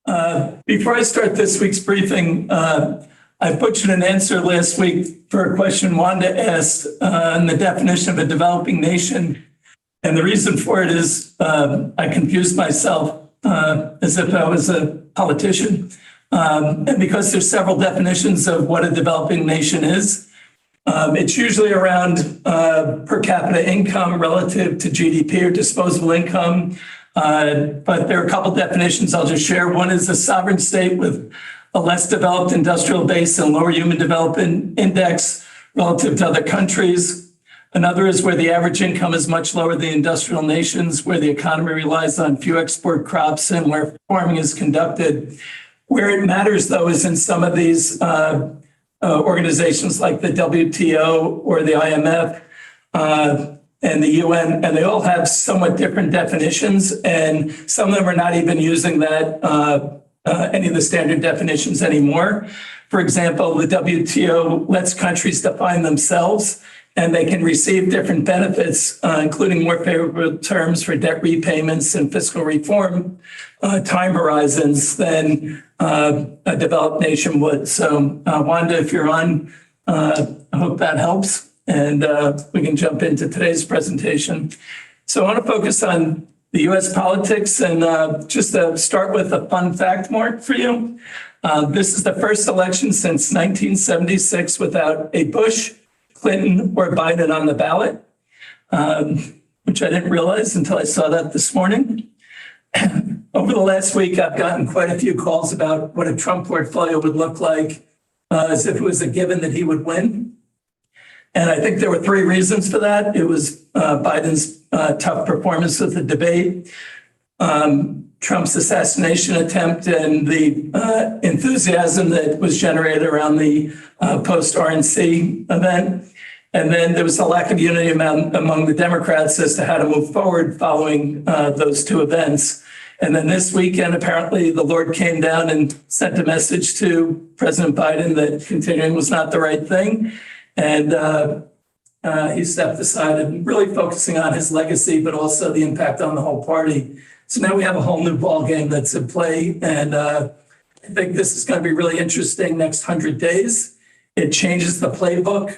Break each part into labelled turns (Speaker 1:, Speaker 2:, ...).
Speaker 1: Before I start this week's briefing, I butchered an answer last week for a question Wanda asked on the definition of a developing nation. And the reason for it is I confused myself as if I was a politician. And because there's several definitions of what a developing nation is, it's usually around per capita income relative to GDP or disposable income. But there are a couple definitions I'll just share. One is a sovereign state with a less developed industrial base and lower human development index relative to other countries. Another is where the average income is much lower than industrial nations, where the economy relies on few export crops and where farming is conducted. Where it matters, though, is in some of these organizations like the WTO or the IMF and the UN, and they all have somewhat different definitions, and some of them are not even using that any of the standard definitions anymore. For example, the WTO lets countries define themselves, and they can receive different benefits, including more favorable terms for debt repayments and fiscal reform time horizons than a developed nation would. So, Wanda, if you're on, I hope that helps, and we can jump into today's presentation. So I want to focus on the U.S. politics, and just to start with a fun fact, Mark, for you. This is the first election since 1976 without a Bush, Clinton, or Biden on the ballot, which I didn't realize until I saw that this morning. Over the last week, I've gotten quite a few calls about what a Trump portfolio would look like as if it was a given that he would win. And I think there were three reasons for that. It was Biden's tough performance with the debate, Trump's assassination attempt, and the enthusiasm that was generated around the post-RNC event. And then there was a lack of unity among the Democrats as to how to move forward following those two events. And then this weekend, apparently, the Lord came down and sent a message to President Biden that continuing was not the right thing. And he stepped aside and really focusing on his legacy, but also the impact on the whole party. So now we have a whole new ballgame that's in play. And I think this is going to be really interesting next 100 days. It changes the playbook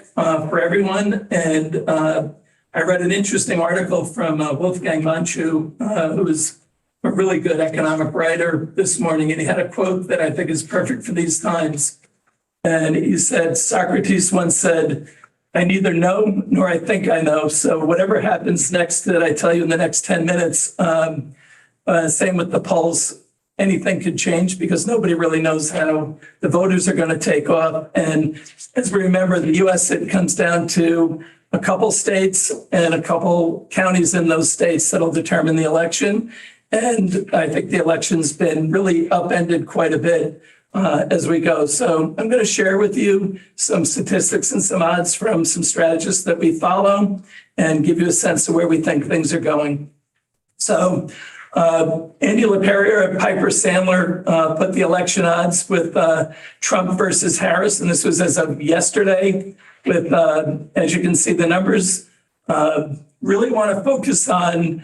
Speaker 1: for everyone. And I read an interesting article from Wolfgang Manchu, who is a really good economic writer this morning. And he had a quote that I think is perfect for these times. And he said, Socrates once said, I neither know nor I think I know. So whatever happens next that I tell you in the next 10 minutes, same with the polls, anything could change because nobody really knows how the voters are going to take off. And as we remember, the US, it comes down to a couple states and a couple counties in those states that'll determine the election. And I think the election's been really upended quite a bit as we go. So I'm going to share with you some statistics and some odds from some strategists that we follow and give you a sense of where we think things are going. So Andy LaPerriere at Piper Sandler put the election odds with Trump versus Harris, and this was as of yesterday with, as you can see, the numbers really want to focus on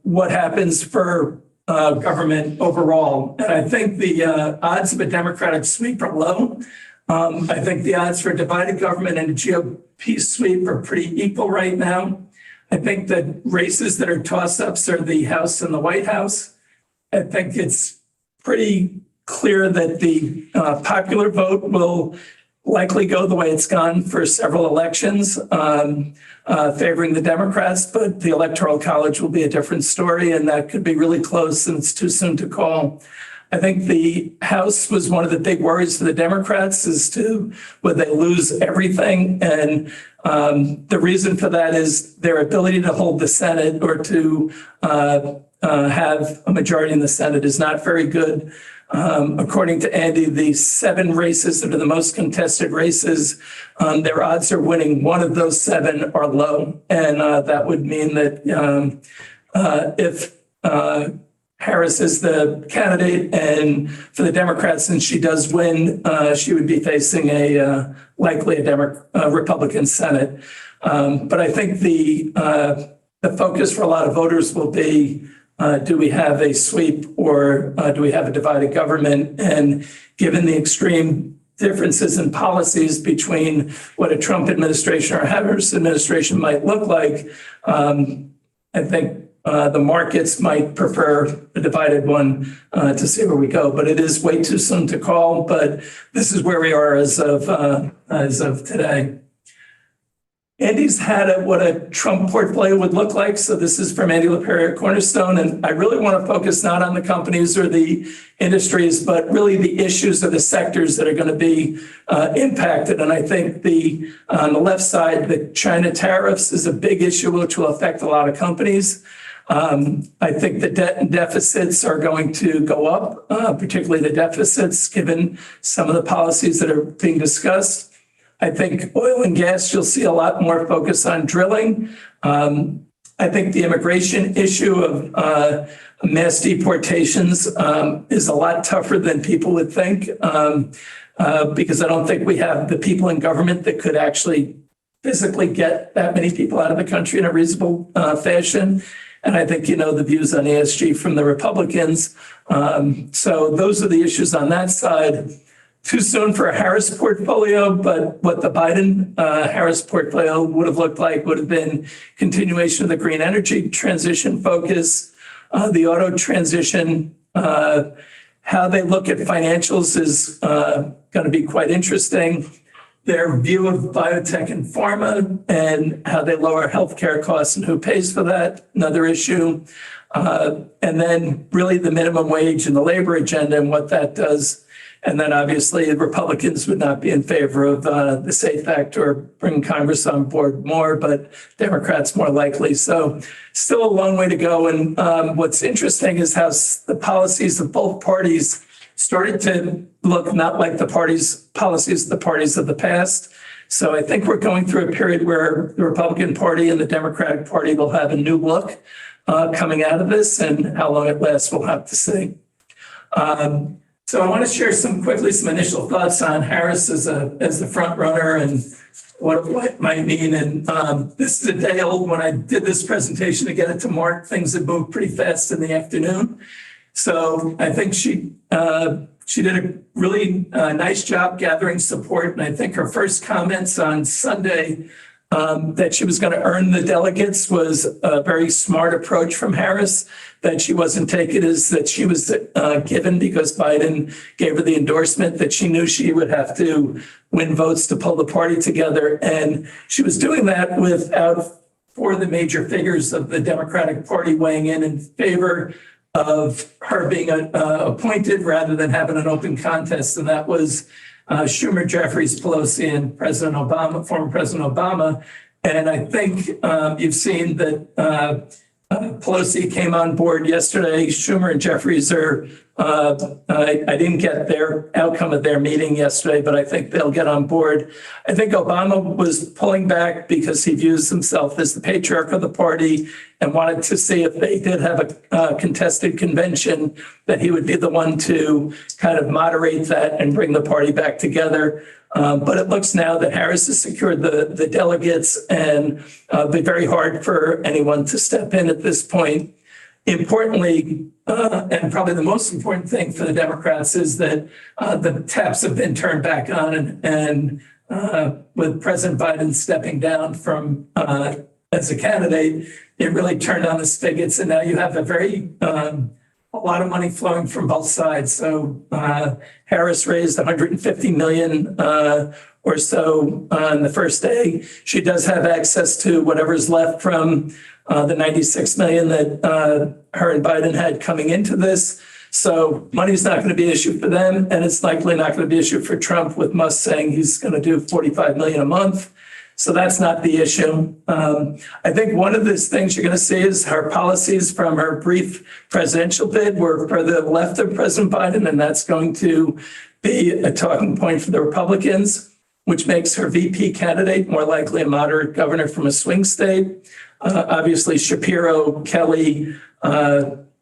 Speaker 1: what happens for government overall. And I think the odds of a Democratic sweep are low. I think the odds for a divided government and a GOP sweep are pretty equal right now. I think that races that are toss-ups are the House and the White House. I think it's pretty clear that the popular vote will likely go the way it's gone for several elections, favoring the Democrats, but the Electoral College will be a different story, and that could be really close, and it's too soon to call. I think the House was one of the big worries for the Democrats as to would they lose everything, and the reason for that is their ability to hold the Senate or to have a majority in the Senate is not very good. According to Andy, the 7 races that are the most contested races, their odds of winning one of those 7 are low. And that would mean that if Harris is the candidate and for the Democrats, and she does win, she would be facing a likely a Republican Senate. But I think the focus for a lot of voters will be do we have a sweep or do we have a divided government? And given the extreme differences in policies between what a Trump administration or a Harris administration might look like, I think the markets might prefer a divided one to see where we go. But it is way too soon to call. But this is where we are as of today. Andy's had what a Trump portfolio would look like. So this is from Andy LaPerriere Cornerstone. And I really want to focus not on the companies or the industries, but really the issues of the sectors that are going to be impacted. And I think on the left side, the China tariffs is a big issue, which will affect a lot of companies. I think the debt and deficits are going to go up, particularly the deficits, given some of the policies that are being discussed. I think oil and gas, you'll see a lot more focus on drilling. I think the immigration issue of mass deportations is a lot tougher than people would think, because I don't think we have the people in government that could actually physically get that many people out of the country in a reasonable fashion. And I think, the views on ESG from the Republicans. So those are the issues on that side. Too soon for a Harris portfolio, but what the Biden Harris portfolio would have looked like would have been continuation of the green energy transition focus, the auto transition. How they look at financials is going to be quite interesting. Their view of biotech and pharma and how they lower healthcare costs and who pays for that, another issue. And then really the minimum wage and the labor agenda and what that does. And then obviously the Republicans would not be in favor of the SAFE Act or bringing Congress on board more, but Democrats more likely. So still a long way to go. And what's interesting is how the policies of both parties started to look not like the policies of the parties of the past. So I think we're going through a period where the Republican Party and the Democratic Party will have a new look coming out of this, and how long it lasts, we'll have to see. So I want to share some initial thoughts on Harris as the front runner and what it might mean. And this is a day old. When I did this presentation to get it to Mark, things had moved pretty fast in the afternoon. So I think she did a really nice job gathering support. And I think her first comments on Sunday that she was going to earn the delegates was a very smart approach from Harris, that she wasn't taking as that she was given because Biden gave her the endorsement, that she knew she would have to win votes to pull the party together. And she was doing that without four of the major figures of the Democratic Party weighing in favor of her being appointed rather than having an open contest. And that was Schumer, Jeffries, Pelosi, and former President Obama. And I think you've seen that Pelosi came on board yesterday. Schumer and Jeffries are, I didn't get their outcome of their meeting yesterday, but I think they'll get on board. I think Obama was pulling back because he views himself as the patriarch of the party and wanted to see if they did have a contested convention, that he would be the one to kind of moderate that and bring the party back together. But it looks now that Harris has secured the delegates, and it'll be very hard for anyone to step in at this point. Importantly, and probably the most important thing for the Democrats is that the taps have been turned back on, and with President Biden stepping down from as a candidate, it really turned on the spigots, and now you have a lot of money flowing from both sides. So Harris raised $150 million or so on the first day. She does have access to whatever's left from the $96 million that her and Biden had coming into this. So money's not going to be an issue for them, and it's likely not going to be an issue for Trump, with Musk saying he's going to do $45 million a month. So that's not the issue. I think one of the things you're going to see is her policies from her brief presidential bid were for the left of President Biden, and that's going to be a talking point for the Republicans, which makes her VP candidate more likely a moderate governor from a swing state. Obviously, Shapiro, Kelly, the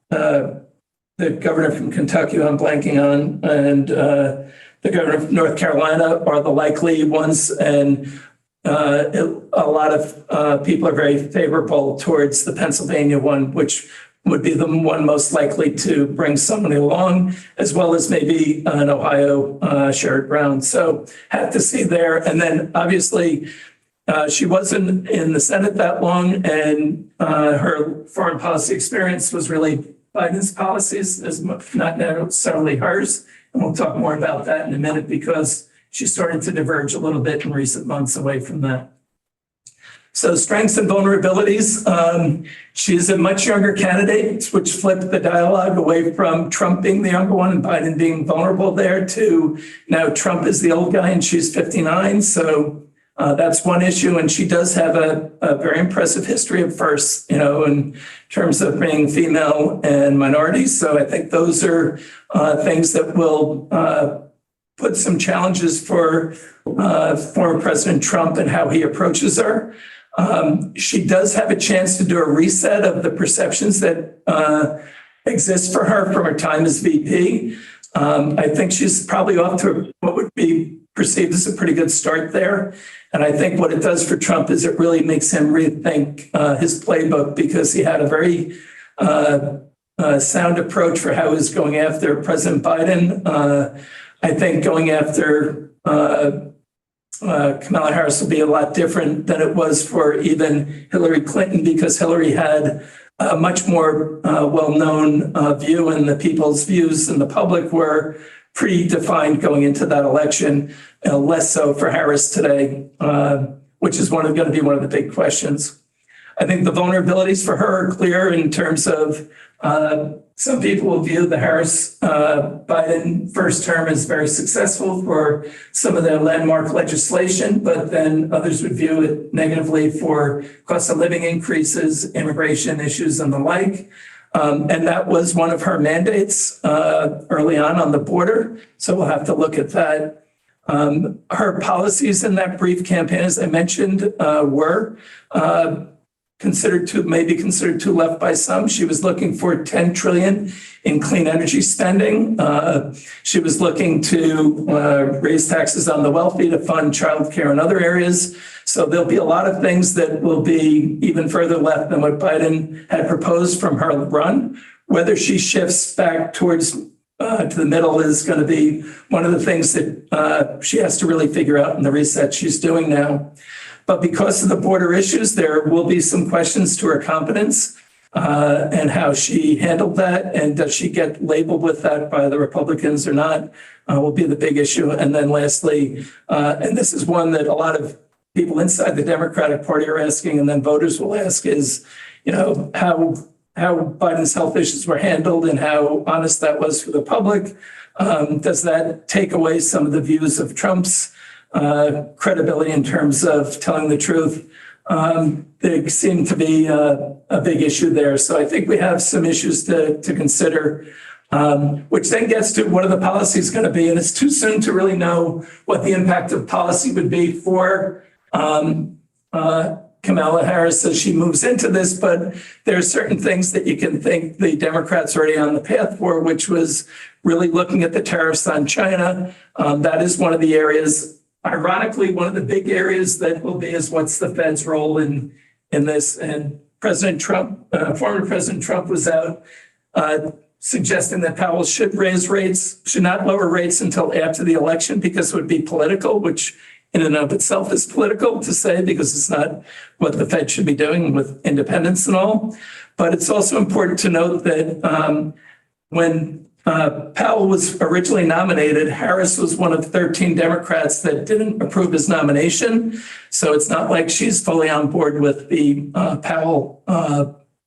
Speaker 1: governor from Kentucky, who I'm blanking on, and the governor of North Carolina are the likely ones. And a lot of people are very favorable towards the Pennsylvania one, which would be the one most likely to bring somebody along, as well as maybe an Ohio Sherrod Brown. So had to see there. And then obviously she wasn't in the Senate that long, and her foreign policy experience was really Biden's policies, not necessarily hers. And we'll talk more about that in a minute because she's starting to diverge a little bit in recent months away from that. So strengths and vulnerabilities. She's a much younger candidate, which flipped the dialogue away from Trump being the younger one and Biden being vulnerable there to now Trump is the old guy and she's 59. So that's one issue. And she does have a very impressive history of firsts, in terms of being female and minorities. So I think those are things that will put some challenges for former President Trump and how he approaches her. She does have a chance to do a reset of the perceptions that exist for her from her time as VP. I think she's probably off to what would be perceived as a pretty good start there. And I think what it does for Trump is it really makes him rethink his playbook, because he had a very sound approach for how he's going after President Biden. I think going after Kamala Harris will be a lot different than it was for even Hillary Clinton, because Hillary had a much more well-known view, and the people's views in the public were predefined going into that election, less so for Harris today, which is going to be one of the big questions. I think the vulnerabilities for her are clear in terms of some people will view the Harris-Biden first term as very successful for some of their landmark legislation, but then others would view it negatively for cost of living increases, immigration issues, and the like. And that was one of her mandates early on the border. So we'll have to look at that. Her policies in that brief campaign, as I mentioned, were considered too left by some. She was looking for 10 trillion in clean energy spending. She was looking to raise taxes on the wealthy to fund childcare and other areas. So there'll be a lot of things that will be even further left than what Biden had proposed from her run. Whether she shifts back towards to the middle is going to be one of the things that she has to really figure out in the reset she's doing now. But because of the border issues, there will be some questions to her competence and how she handled that. And does she get labeled with that by the Republicans or not, will be the big issue. And then lastly, and this is one that a lot of people inside the Democratic Party are asking, and then voters will ask, is, how Biden's health issues were handled and how honest that was for the public. Does that take away some of the views of Trump's credibility in terms of telling the truth? There seemed to be a big issue there. So I think we have some issues to consider, which then gets to what are the policies going to be. And it's too soon to really know what the impact of policy would be for Kamala Harris as she moves into this. But there are certain things that you can think the Democrats are already on the path for, which was really looking at the tariffs on China. That is one of the areas. Ironically, one of the big areas that will be is what's the Fed's role in this. And President Trump, former President Trump, was out suggesting that Powell should not lower rates until after the election because it would be political, which in and of itself is political to say because it's not what the Fed should be doing with independence and all. But it's also important to note that when Powell was originally nominated, Harris was one of 13 Democrats that didn't approve his nomination. So it's not like she's fully on board with the Powell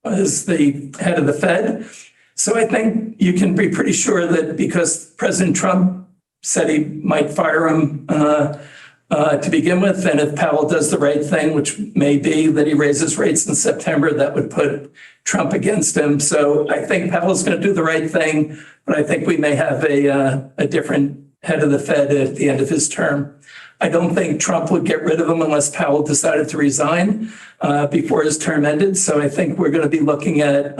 Speaker 1: as the head of the Fed. So I think you can be pretty sure that because President Trump said he might fire him to begin with, and if Powell does the right thing, which may be that he raises rates in September, that would put Trump against him. So I think Powell's going to do the right thing, but I think we may have a different head of the Fed at the end of his term. I don't think Trump would get rid of him unless Powell decided to resign before his term ended. So I think we're going to be looking at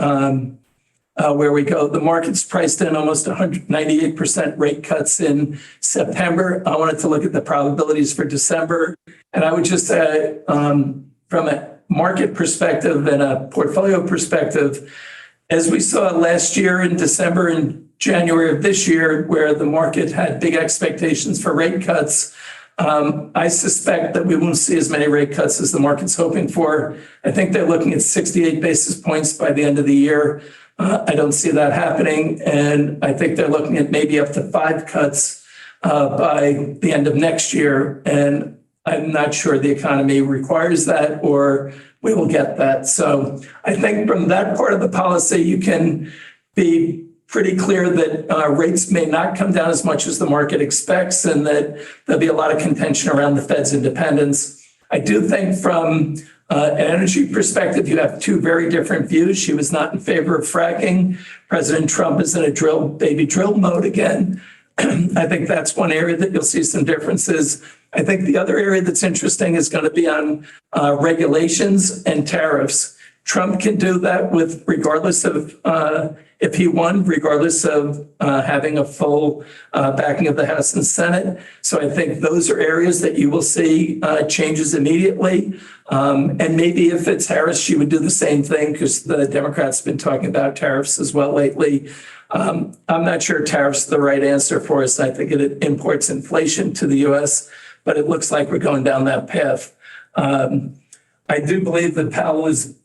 Speaker 1: where we go. The market's priced in almost 198% rate cuts in September. I wanted to look at the probabilities for December. And I would just say from a market perspective and a portfolio perspective, As we saw last year in December and January of this year, where the market had big expectations for rate cuts, I suspect that we won't see as many rate cuts as the market's hoping for. I think they're looking at 68 basis points by the end of the year. I don't see that happening. And I think they're looking at maybe up to 5 cuts by the end of next year. And I'm not sure the economy requires that or we will get that. So I think from that part of the policy, you can be pretty clear that rates may not come down as much as the market expects and that there'll be a lot of contention around the Fed's independence. I do think from an energy perspective, you have 2 very different views. She was not in favor of fracking. President Trump is in a baby drill mode again. I think that's one area that you'll see some differences. I think the other area that's interesting is going to be on regulations and tariffs. Trump can do that with regardless of if he won, regardless of having a full backing of the House and Senate. So I think those are areas that you will see changes immediately. And maybe if it's Harris, she would do the same thing because the Democrats have been talking about tariffs as well lately. I'm not sure tariffs are the right answer for us. I think it imports inflation to the U.S., but it looks like we're going down that path. I do believe that Powell is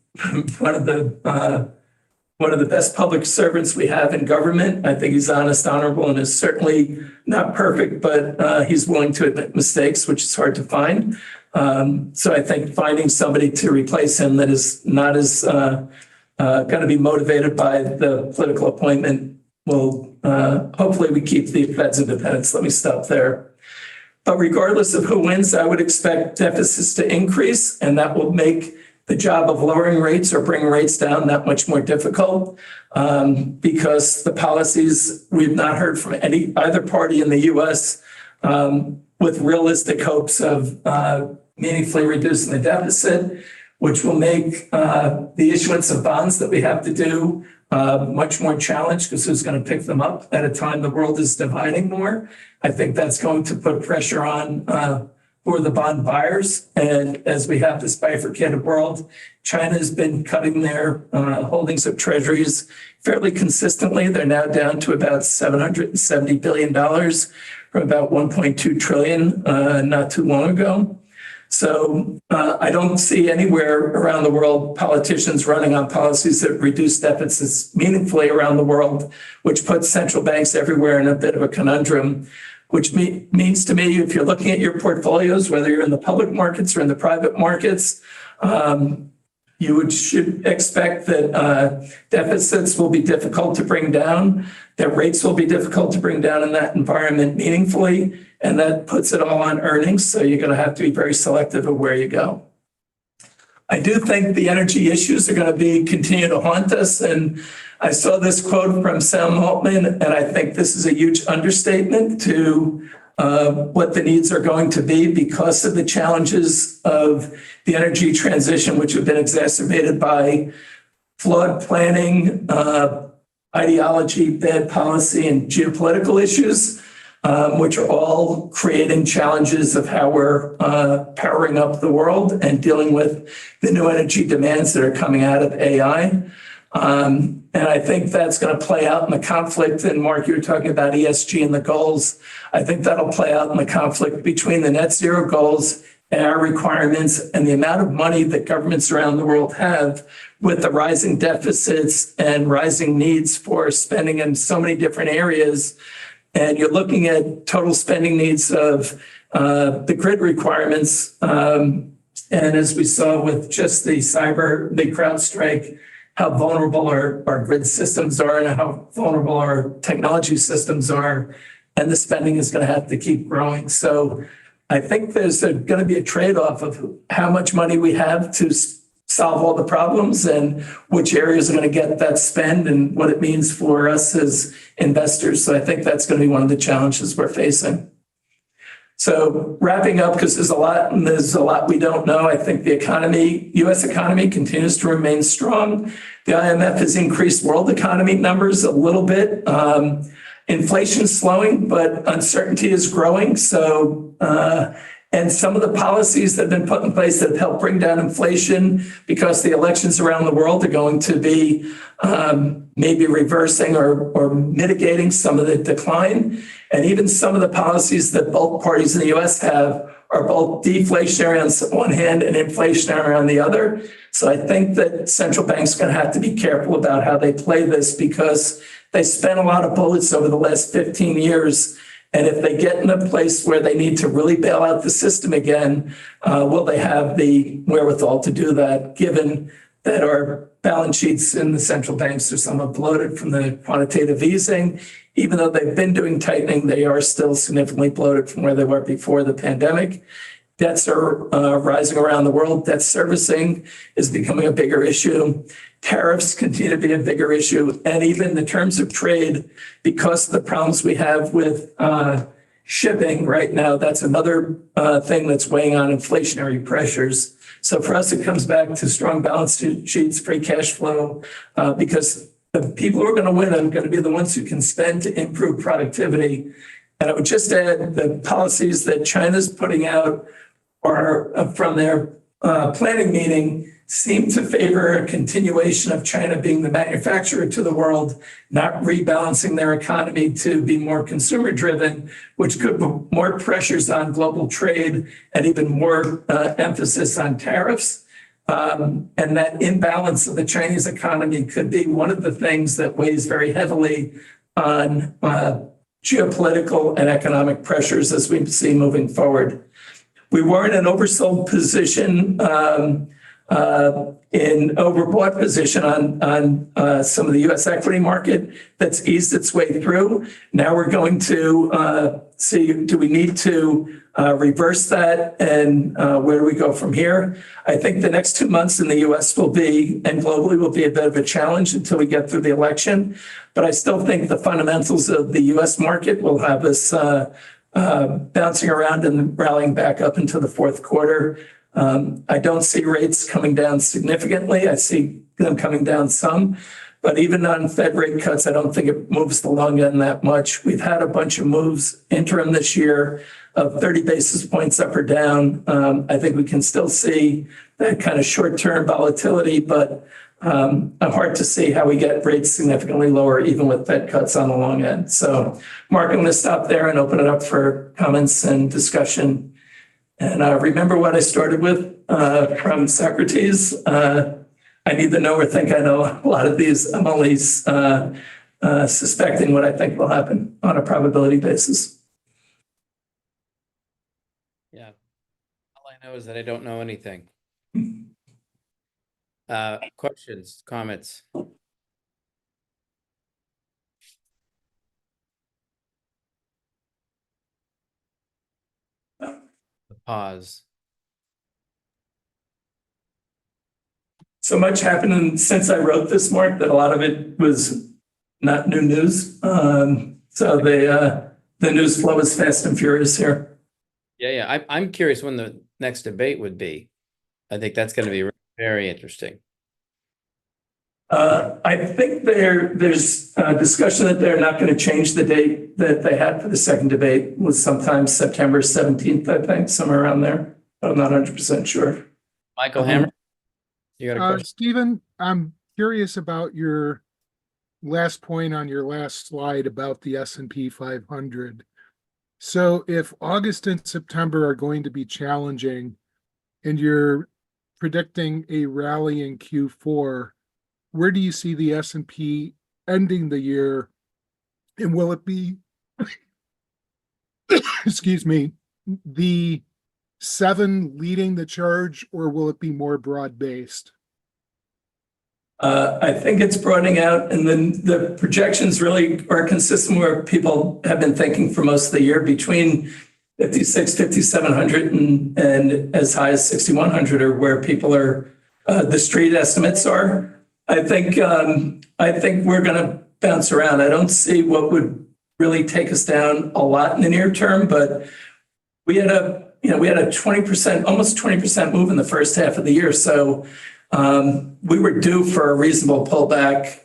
Speaker 1: one of the best public servants we have in government. I think he's honest, honorable, and is certainly not perfect, but he's willing to admit mistakes, which is hard to find. So I think finding somebody to replace him that is not as going to be motivated by the political appointment will hopefully we keep the Fed's independence. Let me stop there. But regardless of who wins, I would expect deficits to increase, and that will make the job of lowering rates or bringing rates down that much more difficult because the policies we've not heard from either party in the U.S. With realistic hopes of meaningfully reducing the deficit, which will make the issuance of bonds that we have to do much more challenged because who's going to pick them up at a time the world is dividing more. I think that's going to put pressure on for the bond buyers. And as we have this bifurcated world, China has been cutting their holdings of treasuries fairly consistently. They're now down to about $770 billion from about 1.2 trillion not too long ago. So I don't see anywhere around the world politicians running on policies that reduce deficits meaningfully around the world, which puts central banks everywhere in a bit of a conundrum, which means to me, if you're looking at your portfolios, whether you're in the public markets or in the private markets, you should expect that deficits will be difficult to bring down, that rates will be difficult to bring down in that environment meaningfully, and that puts it all on earnings. So you're going to have to be very selective of where you go. I do think the energy issues are going to continue to haunt us. And I saw this quote from Sam Altman, and I think this is a huge understatement to what the needs are going to be because of the challenges of the energy transition, which have been exacerbated by flawed planning, ideology, bad policy, and geopolitical issues, which are all creating challenges of how we're powering up the world and dealing with the new energy demands that are coming out of AI. And I think that's going to play out in the conflict. And Mark, you were talking about ESG and the goals. I think that'll play out in the conflict between the net zero goals and our requirements and the amount of money that governments around the world have with the rising deficits and rising needs for spending in so many different areas. And you're looking at total spending needs of the grid requirements. And as we saw with just the CrowdStrike, how vulnerable our grid systems are and how vulnerable our technology systems are. And the spending is going to have to keep growing. So I think there's going to be a trade-off of how much money we have to solve all the problems and which areas are going to get that spend and what it means for us as investors. So I think that's going to be one of the challenges we're facing. So wrapping up, because there's a lot we don't know. I think the economy, U.S. economy continues to remain strong. The IMF has increased world economy numbers a little bit. Inflation is slowing, but uncertainty is growing. So, And some of the policies that have been put in place that have helped bring down inflation, because the elections around the world are going to be maybe reversing or mitigating some of the decline. And even some of the policies that both parties in the US have are both deflationary on one hand and inflationary on the other. So I think that central banks are going to have to be careful about how they play this, because they spent a lot of bullets over the last 15 years. And if they get in a place where they need to really bail out the system again, will they have the wherewithal to do that, given that our balance sheets in the central banks are somewhat bloated from the quantitative easing? Even though they've been doing tightening, they are still significantly bloated from where they were before the pandemic. Debts are rising around the world. Debt servicing is becoming a bigger issue. Tariffs continue to be a bigger issue. And even the terms of trade, because of the problems we have with shipping right now, that's another thing that's weighing on inflationary pressures. So for us, it comes back to strong balance sheets, free cash flow, because the people who are going to win are going to be the ones who can spend to improve productivity. And I would just add the policies that China's putting out are from their planning meeting seem to favor a continuation of China being the manufacturer to the world, not rebalancing their economy to be more consumer driven, which could put more pressures on global trade and even more emphasis on tariffs. And that imbalance of the Chinese economy could be one of the things that weighs very heavily on geopolitical and economic pressures as we see moving forward. We were in an oversold position, in overbought position on some of the U.S. equity market that's eased its way through. Now we're going to see, do we need to reverse that, and where do we go from here? I think the next 2 months in the U.S. will be, and globally, will be a bit of a challenge until we get through the election. But I still think the fundamentals of the U.S. market will have us bouncing around and rallying back up into the fourth quarter. I don't see rates coming down significantly. I see them coming down some, but even on Fed rate cuts, I don't think it moves the long end that much. We've had a bunch of moves interim this year of 30 basis points up or down. I think we can still see that kind of short-term volatility, but I'm hard to see how we get rates significantly lower, even with Fed cuts on the long end. So, Mark, I'm going to stop there and open it up for comments and discussion. And remember what I started with from Socrates. I neither know or think I know a lot of these. I'm only suspecting what I think will happen on a probability basis.
Speaker 2: Yeah. All I know is that I don't know anything. Questions, comments? Pause.
Speaker 1: So much happened since I wrote this, Mark, that a lot of it was not new news. So the news flow is fast and furious here.
Speaker 2: Yeah. I'm curious when the next debate would be. I think that's going to be very interesting.
Speaker 1: I think there's a discussion that they're not going to change the date that they had for the second debate. Was sometime September 17th, I think, somewhere around there. But I'm not 100% sure.
Speaker 2: Michael Hammer, you got a question?
Speaker 3: Stephen, I'm curious about your last point on your last slide about the S&P 500. So if August and September are going to be challenging and you're predicting a rally in Q4, where do you see the S&P ending the year? And will it be, excuse me, the 7 leading the charge, or will it be more broad-based?
Speaker 1: I think it's broadening out, and then the projections really are consistent where people have been thinking for most of the year, between 56, 5,700 and as high as 6,100 are where people are, the street estimates are. I think we're going to bounce around. I don't see what would really take us down a lot in the near term, but we had a 20%, almost 20% move in the first half of the year. So we were due for a reasonable pullback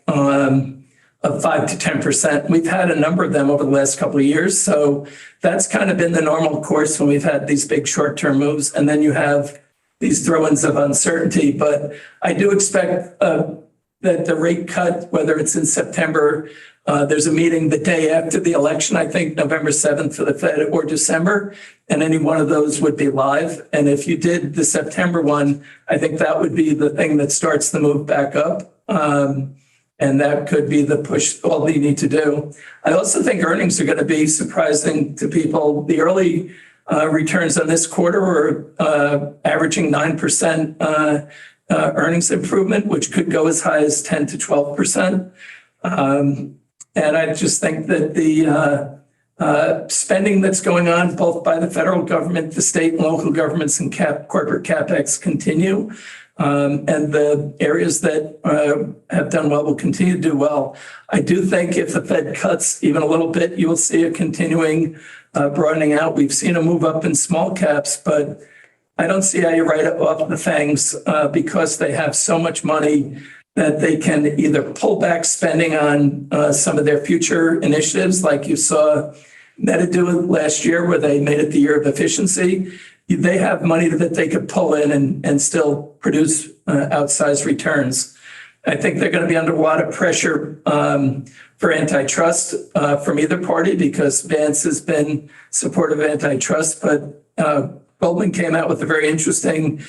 Speaker 1: of 5 to 10%. We've had a number of them over the last couple of years. So that's kind of been the normal course when we've had these big short-term moves. And then you have these throw-ins of uncertainty. But I do expect that the rate cut, whether it's in September, there's a meeting the day after the election, I think November 7th for the Fed, or December, and any one of those would be live. And if you did the September one, I think that would be the thing that starts the move back up. And that could be the push, all you need to do. I also think earnings are going to be surprising to people. The early returns on this quarter were averaging 9% earnings improvement, which could go as high as 10 to 12%. And I just think that the spending that's going on, both by the federal government, the state and local governments, and corporate CapEx continue. And the areas that have done well will continue to do well. I do think if the Fed cuts even a little bit, you will see a continuing broadening out. We've seen a move up in small caps, but I don't see how you write off the FANGs because they have so much money that they can either pull back spending on some of their future initiatives, like you saw Meta do last year, where they made it the year of efficiency. They have money that they could pull in and still produce outsized returns. I think they're going to be under a lot of pressure for antitrust from either party, because Vance has been supportive of antitrust, but Goldman came out with a very interesting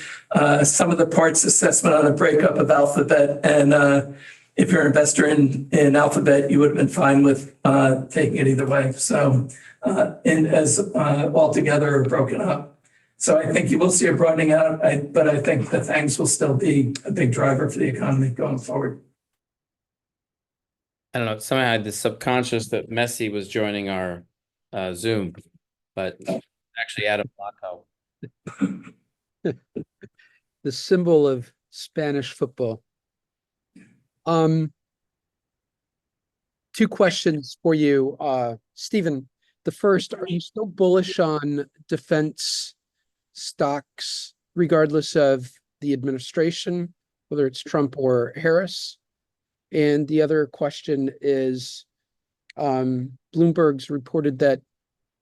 Speaker 1: sum of the parts assessment on a breakup of Alphabet. And if you're an investor in Alphabet, you would have been fine with taking it either way. So as altogether or broken up. So I think you will see a broadening out, but I think the FANGs will still be a big driver for the economy going forward.
Speaker 2: I don't know. Somehow I had the subconscious that Messi was joining our Zoom, but actually Adam Blacko.
Speaker 4: The symbol of Spanish football. Two questions for you, Stephen. The first, are you still bullish on defense stocks, regardless of the administration, whether it's Trump or Harris? And the other question is, Bloomberg's reported that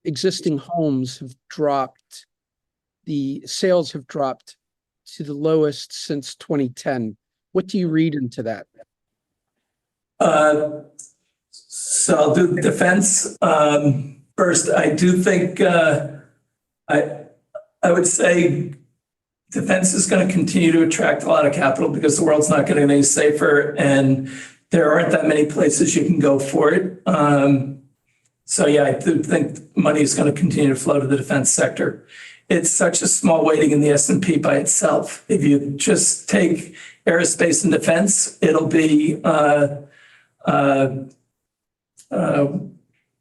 Speaker 4: existing homes have dropped, the sales have dropped to the lowest since 2010. What do you read into that?
Speaker 1: So I'll do defense. First, I do think I would say defense is going to continue to attract a lot of capital because the world's not getting any safer, and there aren't that many places you can go for it. So yeah, I do think money is going to continue to flow to the defense sector. It's such a small weighting in the S&P by itself. If you just take aerospace and defense, it'll be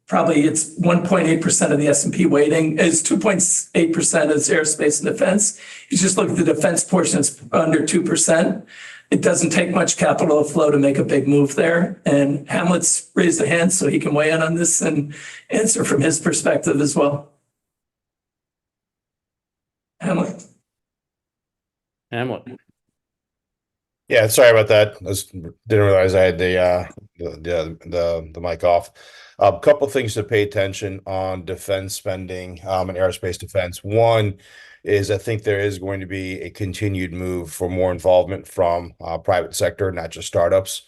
Speaker 1: probably it's 1.8% of the S&P weighting, is 2.8% is aerospace and defense. You just look at the defense portion, it's under 2%. It doesn't take much capital flow to make a big move there. And Hamlet's raised a hand so he can weigh in on this and answer from his perspective as well. Hamlet.
Speaker 5: Yeah, sorry about that. Didn't realize I had the mic off. A couple things to pay attention on defense spending and aerospace defense. One is I think there is going to be a continued move for more involvement from private sector, not just startups.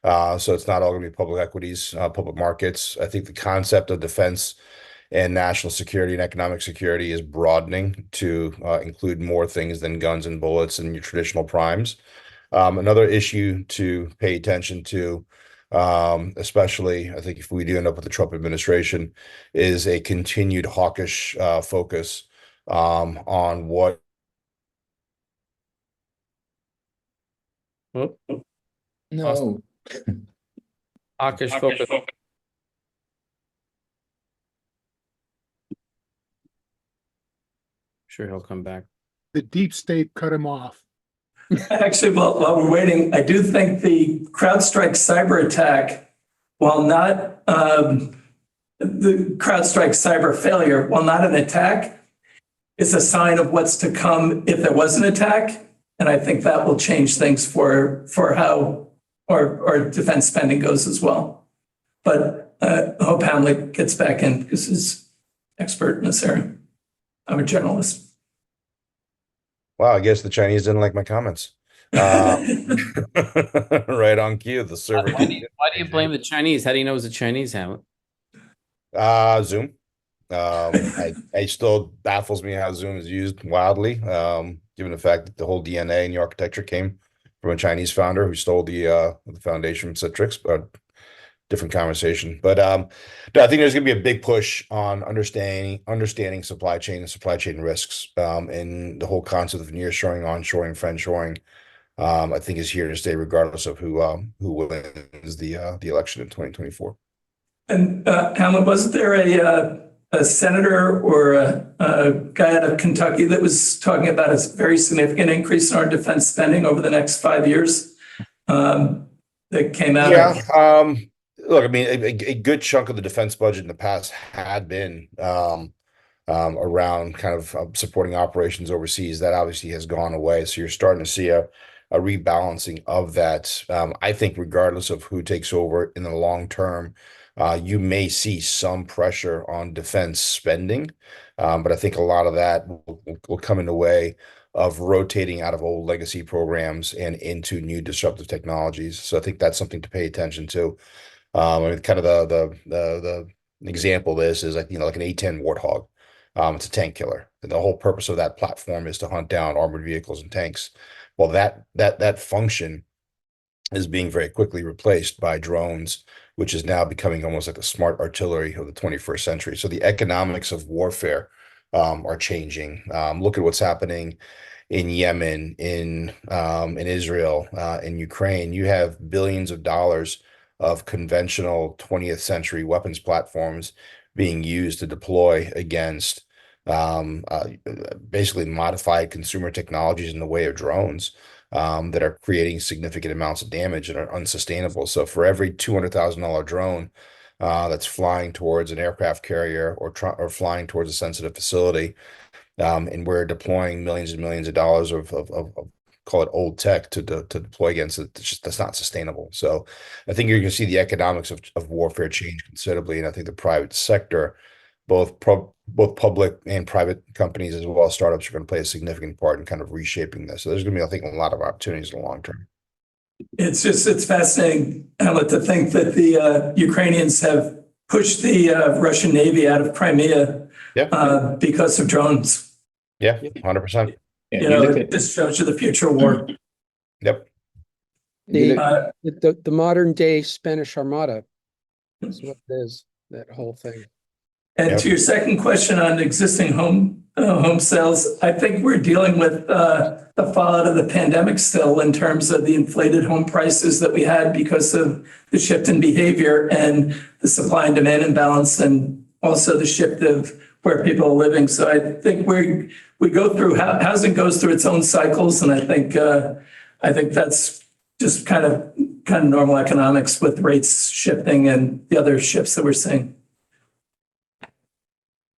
Speaker 5: So it's not all going to be public equities, public markets. I think the concept of defense and national security and economic security is broadening to include more things than guns and bullets and your traditional primes. Another issue to pay attention to, especially I think if we do end up with the Trump administration, is a continued hawkish focus on what.
Speaker 2: No. Hawkish focus. Sure, he'll come back.
Speaker 3: The deep state cut him off.
Speaker 1: Actually, while we're waiting, I do think the CrowdStrike cyber attack, while not the CrowdStrike cyber failure, while not an attack, is a sign of what's to come if there was an attack. And I think that will change things for how our defense spending goes as well. but I hope Hamlet gets back in because he's expert in this area. I'm a generalist.
Speaker 5: Wow, I guess the Chinese didn't like my comments. Right on cue, the server.
Speaker 2: Why do you blame the Chinese? How do you know it was the Chinese, Hamlet?
Speaker 5: Zoom. I still baffles me how Zoom is used wildly, given the fact that the whole DNA and the architecture came from a Chinese founder who stole the foundation from Citrix, but different conversation. But no, I think there's going to be a big push on understanding supply chain and supply chain risks, and the whole concept of nearshoring, onshoring, friendshoring. I think is here to stay, regardless of who wins the election in 2024.
Speaker 1: And Hamlet, wasn't there a senator or a guy out of Kentucky that was talking about a very significant increase in our defense spending over the next 5 years? That came out.
Speaker 5: Yeah. Look, I mean, a good chunk of the defense budget in the past had been around kind of supporting operations overseas. That obviously has gone away. So you're starting to see a rebalancing of that. I think regardless of who takes over in the long term, you may see some pressure on defense spending. But I think a lot of that will come in the way of rotating out of old legacy programs and into new disruptive technologies. So I think that's something to pay attention to. I mean, kind of the example of this is like, like an A-10 Warthog. It's a tank killer. And the whole purpose of that platform is to hunt down armored vehicles and tanks. Well, that function is being very quickly replaced by drones, which is now becoming almost like the smart artillery of the 21st century. So the economics of warfare are changing. Look at what's happening in Yemen, in Israel, in Ukraine. You have billions of dollars of conventional 20th century weapons platforms being used to deploy against basically modified consumer technologies in the way of drones that are creating significant amounts of damage and are unsustainable. So for every $200,000 drone that's flying towards an aircraft carrier or flying towards a sensitive facility, and we're deploying millions and millions of dollars of call it old tech to deploy against it. That's not sustainable. So I think you're going to see the economics of warfare change considerably. And I think the private sector, both public and private companies, as well as startups, are going to play a significant part in kind of reshaping this. So there's going to be, I think, a lot of opportunities in the long term.
Speaker 1: It's fascinating, Hamlet, to think that the Ukrainians have pushed the Russian Navy out of Crimea because of drones.
Speaker 5: Yeah, 100%.
Speaker 1: This shows you the future war.
Speaker 5: Yep.
Speaker 4: The modern day Spanish Armada. That's what it is, that whole thing.
Speaker 1: And to your second question on existing home sales, I think we're dealing with the fallout of the pandemic still in terms of the inflated home prices that we had because of the shift in behavior and the supply and demand imbalance, and also the shift of where people are living. So I think we go through, housing goes through its own cycles, and I think that's just kind of normal economics with rates shifting and the other shifts that we're seeing.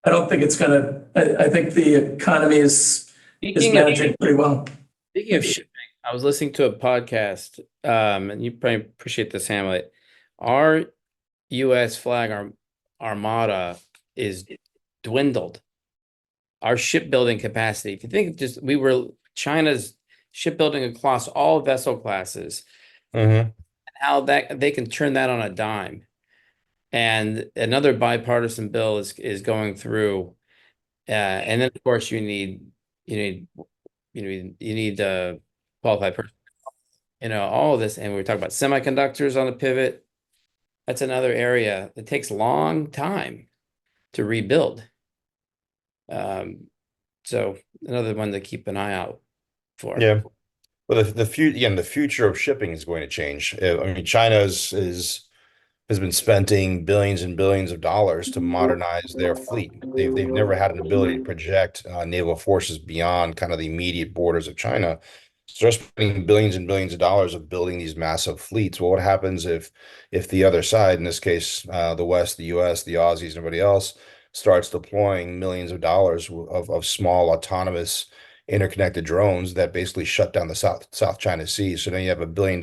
Speaker 1: I don't think it's I think the economy is managing pretty well.
Speaker 2: Speaking of shipping, I was listening to a podcast, and you probably appreciate this, Hamlet. Our U.S. flag, our armada, is dwindled. Our shipbuilding capacity, if you think we were China's shipbuilding across all vessel classes, how that they can turn that on a dime. And another bipartisan bill is going through, and then of course you need qualified person, all of this. And we're talking about semiconductors on the pivot. That's another area that takes a long time to rebuild. So another one to keep an eye out for.
Speaker 5: Yeah. Well, the future of shipping is going to change. I mean, China has been spending billions and billions of dollars to modernize their fleet. They've never had an ability to project naval forces beyond kind of the immediate borders of China. So they're spending billions and billions of dollars of building these massive fleets. Well, what happens if the other side, in this case, the West, the US, the Aussies, everybody else, starts deploying millions of dollars of small autonomous interconnected drones that basically shut down the South China Sea? So then you have $1 billion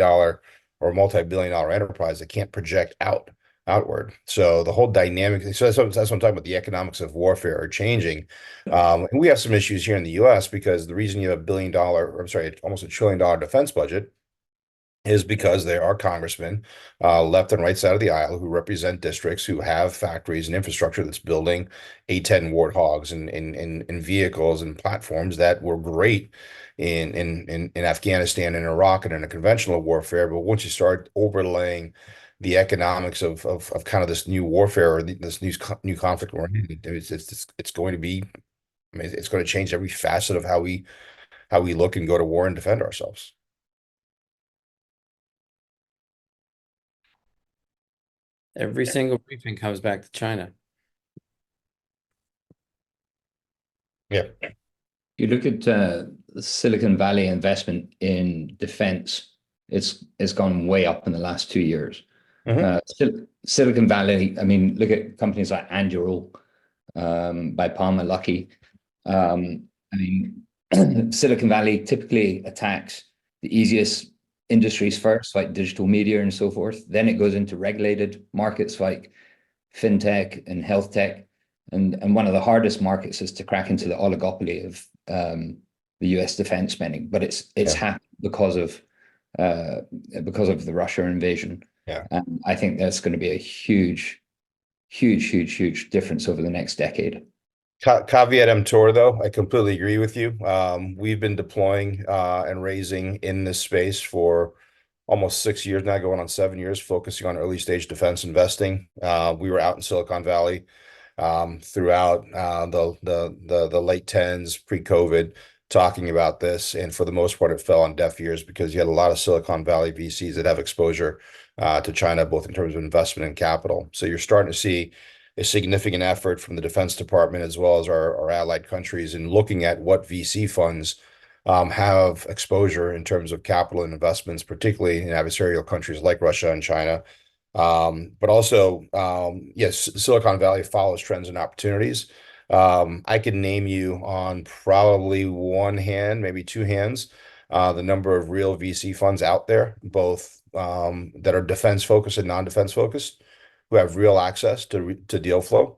Speaker 5: or multi-billion-dollar enterprise that can't project out outward. So the whole dynamic, so that's what I'm talking about. The economics of warfare are changing. And we have some issues here in the US because the reason you have almost $1 trillion defense budget is because there are congressmen, left and right side of the aisle, who represent districts who have factories and infrastructure that's building A-10 Warthogs and vehicles and platforms that were great in Afghanistan and Iraq and in a conventional warfare. But once you start overlaying the economics of kind of this new warfare, or this new conflict we're in, it's going to be, I mean, it's going to change every facet of how we look and go to war and defend ourselves.
Speaker 2: Every single briefing comes back to China.
Speaker 5: Yeah.
Speaker 6: You look at the Silicon Valley investment in defense, it's gone way up in the last 2 years. Silicon Valley, I mean, look at companies like Anduril, by Palmer Luckey. I mean, Silicon Valley typically attacks the easiest industries first, like digital media and so forth. Then it goes into regulated markets like fintech and health tech. And one of the hardest markets is to crack into the oligopoly of the US defense spending. But it's happened because of the Russia invasion.
Speaker 5: Yeah.
Speaker 6: And I think that's going to be a huge difference over the next decade.
Speaker 5: Caveat emptor, though, I completely agree with you. We've been deploying and raising in this space for almost 6 years now, going on 7 years, focusing on early stage defense investing. We were out in Silicon Valley throughout the late tens, pre-COVID, talking about this, and for the most part, it fell on deaf ears because you had a lot of Silicon Valley VCs that have exposure to China, both in terms of investment and capital. So you're starting to see a significant effort from the Defense Department as well as our allied countries in looking at what VC funds have exposure in terms of capital and investments, particularly in adversarial countries like Russia and China. But also, yes, Silicon Valley follows trends and opportunities. I can name you on probably one hand, maybe two hands, the number of real VC funds out there, both that are defense focused and non-defense focused, who have real access to deal flow,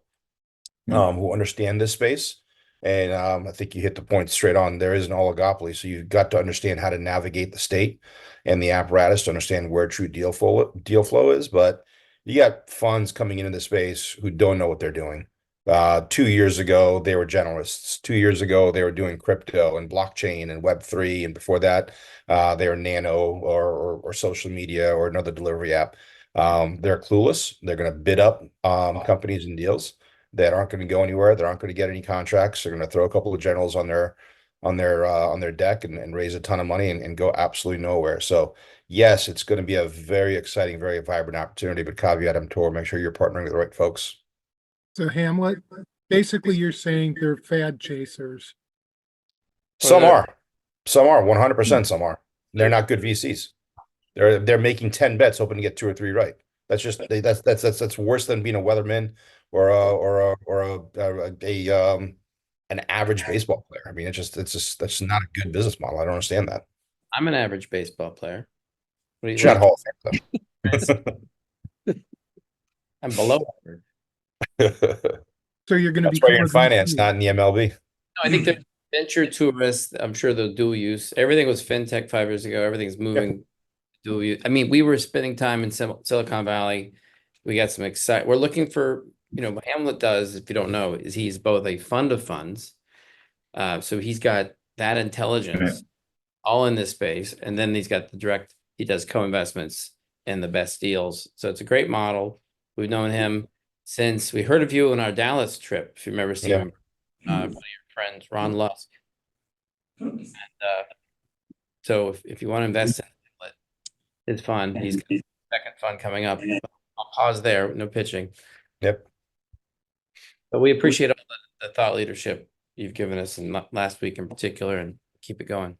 Speaker 5: who understand this space. And I think you hit the point straight on. There is an oligopoly, so you've got to understand how to navigate the state and the apparatus to understand where true deal flow is. But you got funds coming into the space who don't know what they're doing. 2 years ago, they were generalists. 2 years ago, they were doing crypto and blockchain and Web3, and before that, they were nano or social media or another delivery app. They're clueless. They're going to bid up companies and deals that aren't going to go anywhere. They aren't going to get any contracts. They're going to throw a couple of generals on their deck and raise a ton of money and go absolutely nowhere. So yes, it's going to be a very exciting, very vibrant opportunity. But caveat emptor, make sure you're partnering with the right folks.
Speaker 3: So Hamlet, basically you're saying they're fad chasers.
Speaker 5: Some are 100%. Some are. They're not good VCs. They're making 10 bets, hoping to get 2 or 3 right. That's just that's worse than being a weatherman or an average baseball player. I mean, that's not a good business model. I don't understand that.
Speaker 2: I'm an average baseball player. What do you
Speaker 5: You're not Hall of Fame,
Speaker 2: I'm below average.
Speaker 3: So you're going to
Speaker 5: That's
Speaker 3: be
Speaker 5: why you're in finance, not in the MLB.
Speaker 2: No, I think the venture tourists, I'm sure they'll dual use. Everything was fintech 5 years ago. Everything's moving dual use. I mean, we were spending time in Silicon Valley. We got some we're looking for, what Hamlet does, if you don't know, is he's both a fund of funds. So he's got that intelligence all in this space. And then he's got he does co-investments and the best deals. So it's a great model. We've known him since we heard of you on our Dallas trip. If you remember Stephen, one of your friends, Ron Lusk. And, so if you want to invest in his fund, he's got a second fund coming up. I'll pause there, no pitching.
Speaker 5: Yep.
Speaker 2: But we appreciate all the thought leadership you've given us in last week in particular, and keep it going.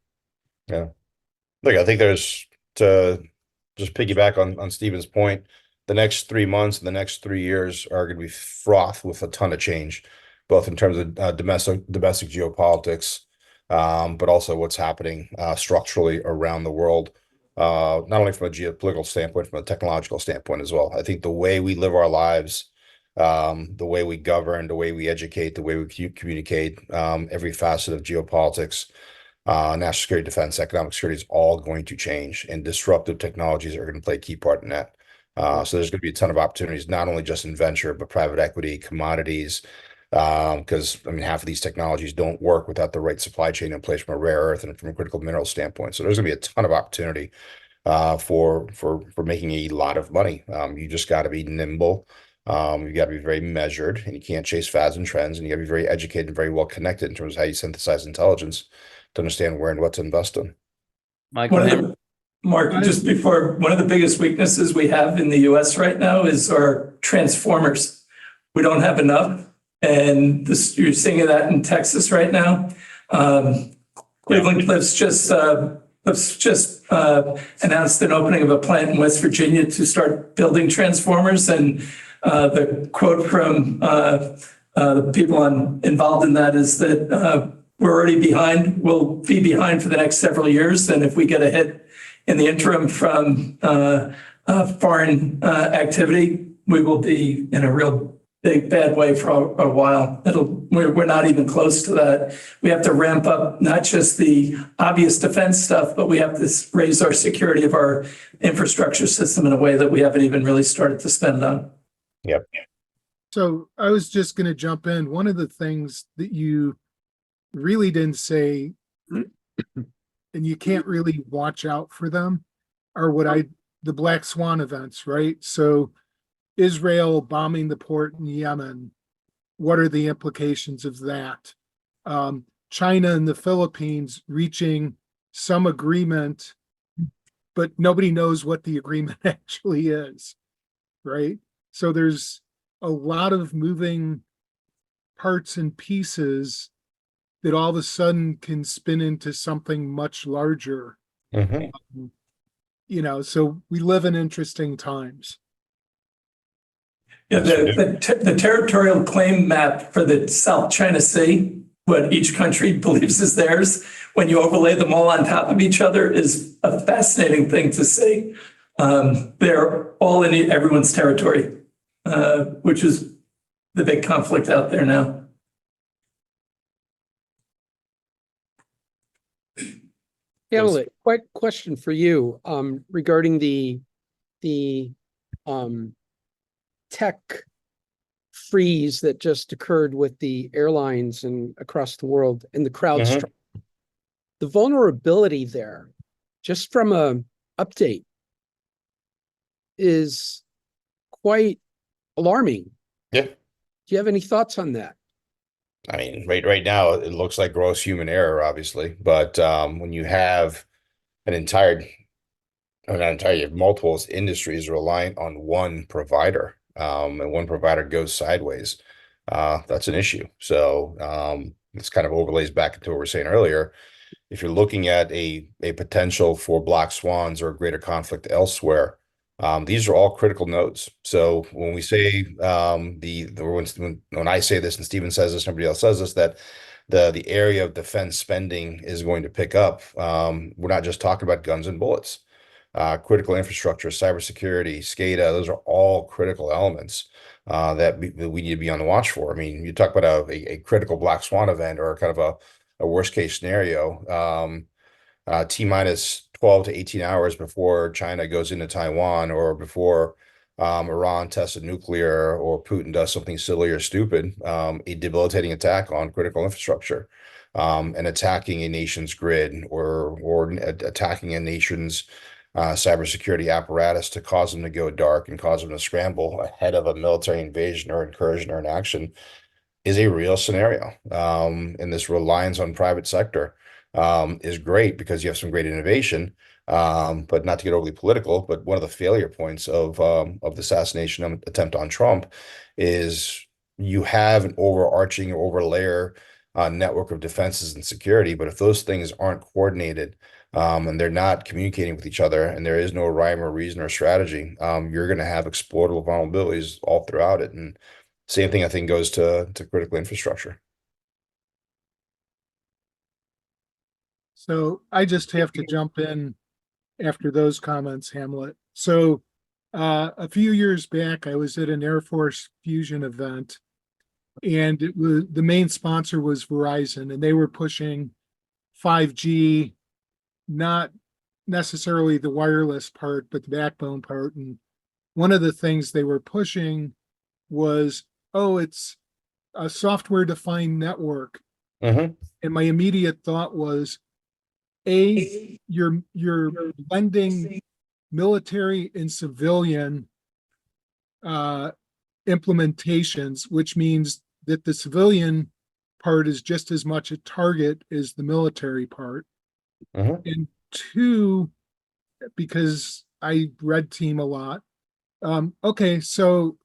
Speaker 5: Yeah. Look, I think there's, to just piggyback on Stephen's point, the next 3 months and the next 3 years are going to be fraught with a ton of change, both in terms of domestic geopolitics, but also what's happening structurally around the world. not only from a geopolitical standpoint, from a technological standpoint as well. I think the way we live our lives, the way we govern, the way we educate, the way we communicate, every facet of geopolitics, national security, defense, economic security is all going to change, and disruptive technologies are going to play a key part in that. So there's going to be a ton of opportunities, not only just in venture, but private equity, commodities, because I mean, half of these technologies don't work without the right supply chain in place from a rare earth and from a critical mineral standpoint. So there's going to be a ton of opportunity for making a lot of money. You just got to be nimble. You got to be very measured, and you can't chase fads and trends, and you got to be very educated and very well connected in terms of how you synthesize intelligence to understand where and what to invest in.
Speaker 2: Michael,
Speaker 1: Mark, just before, one of the biggest weaknesses we have in the US right now is our transformers. We don't have enough. And this, you're seeing that in Texas right now. Cleveland Cliffs just announced an opening of a plant in West Virginia to start building transformers. And the quote from the people involved in that is that we're already behind. We'll be behind for the next several years. And if we get a hit in the interim from foreign activity, we will be in a real big bad way for a while. We're not even close to that. We have to ramp up not just the obvious defense stuff, but we have to raise our security of our infrastructure system in a way that we haven't even really started to spend on.
Speaker 5: Yep.
Speaker 3: So I was just going to jump in. One of the things that you really didn't say, and you can't really watch out for them, are the black swan events, right? So Israel bombing the port in Yemen, what are the implications of that? China and the Philippines reaching some agreement, but nobody knows what the agreement actually is, right? So there's a lot of moving parts and pieces that all of a sudden can spin into something much larger. So we live in interesting times.
Speaker 1: Yeah, the territorial claim map for the South China Sea, what each country believes is theirs, when you overlay them all on top of each other, is a fascinating thing to see. They're all in everyone's territory, which is the big conflict out there now.
Speaker 4: Hamlet, question for you regarding the tech freeze that just occurred with the airlines and across the world and the CrowdStrike. The vulnerability there, just from a update, is quite alarming.
Speaker 5: Yeah.
Speaker 4: Do you have any thoughts on that?
Speaker 5: I mean, right now it looks like gross human error, obviously, but when you have you have multiple industries reliant on one provider, and one provider goes sideways, that's an issue. So this kind of overlays back into what we were saying earlier. If you're looking at a potential for black swans or a greater conflict elsewhere, these are all critical nodes. So when we say when I say this and Stephen says this, somebody else says this, that the area of defense spending is going to pick up, we're not just talking about guns and bullets. Critical infrastructure, cybersecurity, SCADA, those are all critical elements that we need to be on the watch for. I mean, you talk about a critical black swan event or kind of a worst case scenario, T-minus 12 to 18 hours before China goes into Taiwan, or before Iran tested nuclear, or Putin does something silly or stupid, a debilitating attack on critical infrastructure, and attacking a nation's grid, or attacking a nation's cybersecurity apparatus to cause them to go dark and cause them to scramble ahead of a military invasion or incursion or an action, is a real scenario. And this reliance on private sector is great because you have some great innovation, but not to get overly political, but one of the failure points of the assassination attempt on Trump is you have an overarching or overlayer network of defenses and security, but if those things aren't coordinated, and they're not communicating with each other, and there is no rhyme or reason or strategy, you're going to have exploitable vulnerabilities all throughout it. And same thing, I think, goes to critical infrastructure.
Speaker 3: So I just have to jump in after those comments, Hamlet. So a few years back, I was at an Air Force Fusion event, and the main sponsor was Verizon, and they were pushing 5G, not necessarily the wireless part, but the backbone part. And one of the things they were pushing was, oh, it's a software-defined network.
Speaker 5: Mhm.
Speaker 3: And my immediate thought was, you're blending military and civilian implementations, which means that the civilian part is just as much a target as the military part.
Speaker 5: Mhm.
Speaker 3: And two, because I red team a lot, okay, so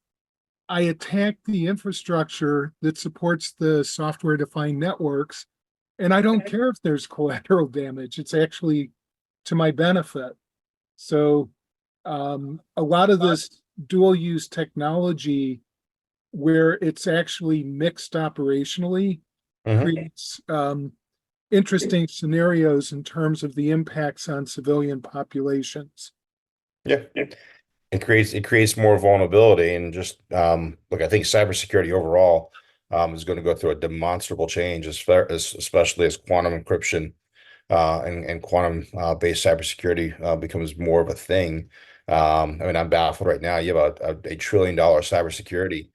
Speaker 3: I attack the infrastructure that supports the software defined networks, and I don't care if there's collateral damage. It's actually to my benefit. So a lot of this dual use technology where it's actually mixed operationally
Speaker 5: Mhm.
Speaker 3: creates interesting scenarios in terms of the impacts on civilian populations.
Speaker 5: Yeah. It creates more vulnerability and just look, I think cybersecurity overall is going to go through a demonstrable change especially as quantum encryption and quantum based cybersecurity becomes more of a thing. I mean, I'm baffled right now. You have a $1 trillion cybersecurity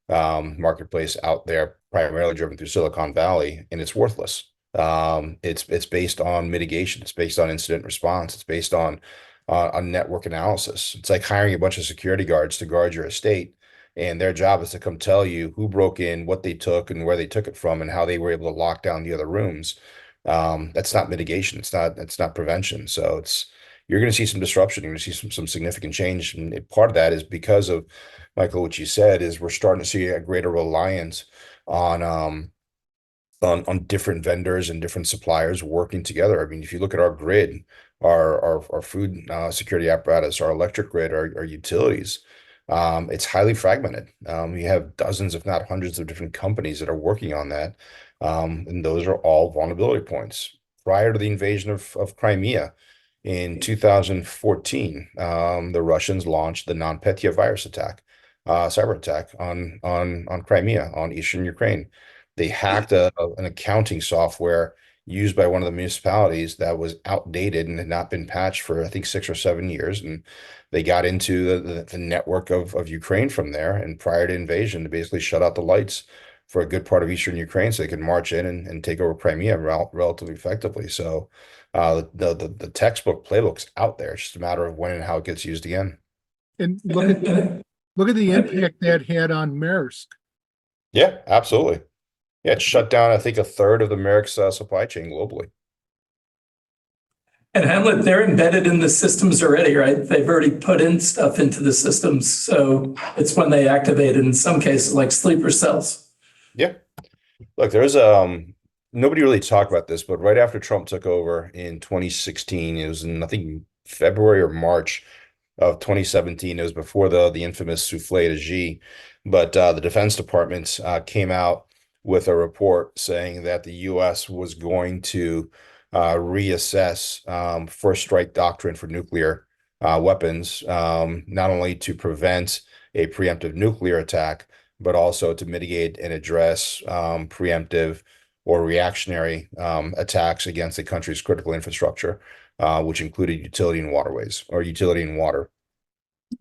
Speaker 5: marketplace out there, primarily driven through Silicon Valley, and it's worthless. It's based on mitigation. It's based on incident response. It's based on network analysis. It's like hiring a bunch of security guards to guard your estate, and their job is to come tell you who broke in, what they took, and where they took it from, and how they were able to lock down the other rooms. That's not mitigation. It's not prevention. So you're going to see some disruption. You're going to see some significant change. And part of that is because of, Michael, what you said is we're starting to see a greater reliance on on different vendors and different suppliers working together. I mean, if you look at our grid, our food security apparatus, our electric grid, our utilities, it's highly fragmented. We have dozens, if not hundreds, of different companies that are working on that, and those are all vulnerability points. Prior to the invasion of Crimea in 2014, the Russians launched the NotPetya virus attack, cyber attack on Crimea, on eastern Ukraine. They hacked an accounting software used by one of the municipalities that was outdated and had not been patched for, I think, 6 or 7 years. And they got into the network of Ukraine from there. And prior to invasion, to basically shut out the lights for a good part of eastern Ukraine so they could march in and take over Crimea relatively effectively. So the textbook playbook's out there. It's just a matter of when and how it gets used again.
Speaker 3: And look at the impact that had on Maersk.
Speaker 5: Yeah, absolutely. Yeah, it shut down, I think, a third of the Merrick's supply chain globally.
Speaker 1: And Hamlet, they're embedded in the systems already, right? They've already put in stuff into the systems. So it's when they activate it, in some cases, like sleeper cells.
Speaker 5: Yeah. Look, there's nobody really talked about this, but right after Trump took over in 2016, it was in, I think, February or March of 2017. It was before the infamous souffle de G, but the Defense Department came out with a report saying that the U.S. was going to reassess first strike doctrine for nuclear weapons, not only to prevent a preemptive nuclear attack, but also to mitigate and address preemptive or reactionary attacks against the country's critical infrastructure, which included utility and waterways or utility and water.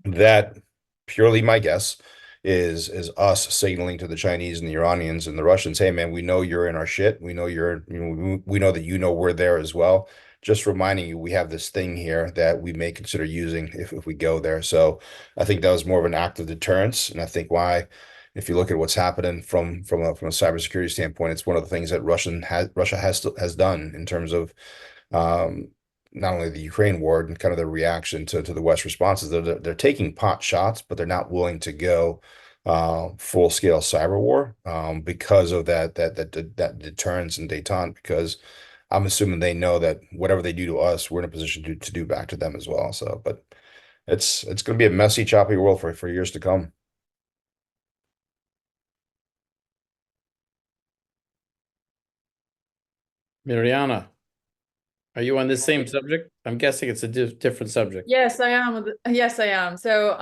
Speaker 5: That, purely my guess, is us signaling to the Chinese and the Iranians and the Russians, hey man, we know you're in our shit. We know we know that we're there as well. Just reminding you, we have this thing here that we may consider using if we go there. So I think that was more of an act of deterrence, and I think why, if you look at what's happening from a cybersecurity standpoint, it's one of the things that Russia has done in terms of um, not only the Ukraine war and kind of the reaction to the West responses. They're taking pot shots, but they're not willing to go full scale cyber war because of that deterrence and détente. Because I'm assuming they know that whatever they do to us, we're in a position to do back to them as well. So, but it's going to be a messy, choppy world for years to come.
Speaker 2: Miriana. Are you on the same subject? I'm guessing it's a different subject.
Speaker 7: Yes, I am. Yes, I am. So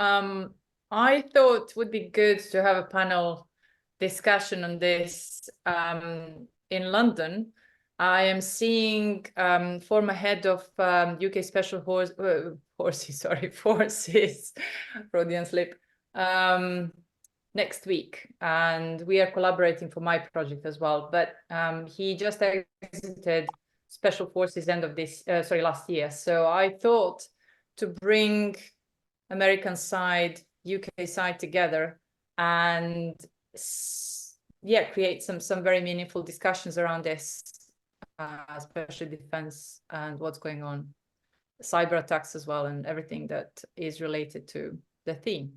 Speaker 7: I thought would be good to have a panel discussion on this in London. I am seeing former head of UK Special Forces, Freudian slip, next week, and we are collaborating for my project as well. But he just exited Special Forces end of last year. So I thought to bring American side, UK side together and create some very meaningful discussions around this, especially defense and what's going on, cyber attacks as well, and everything that is related to the theme.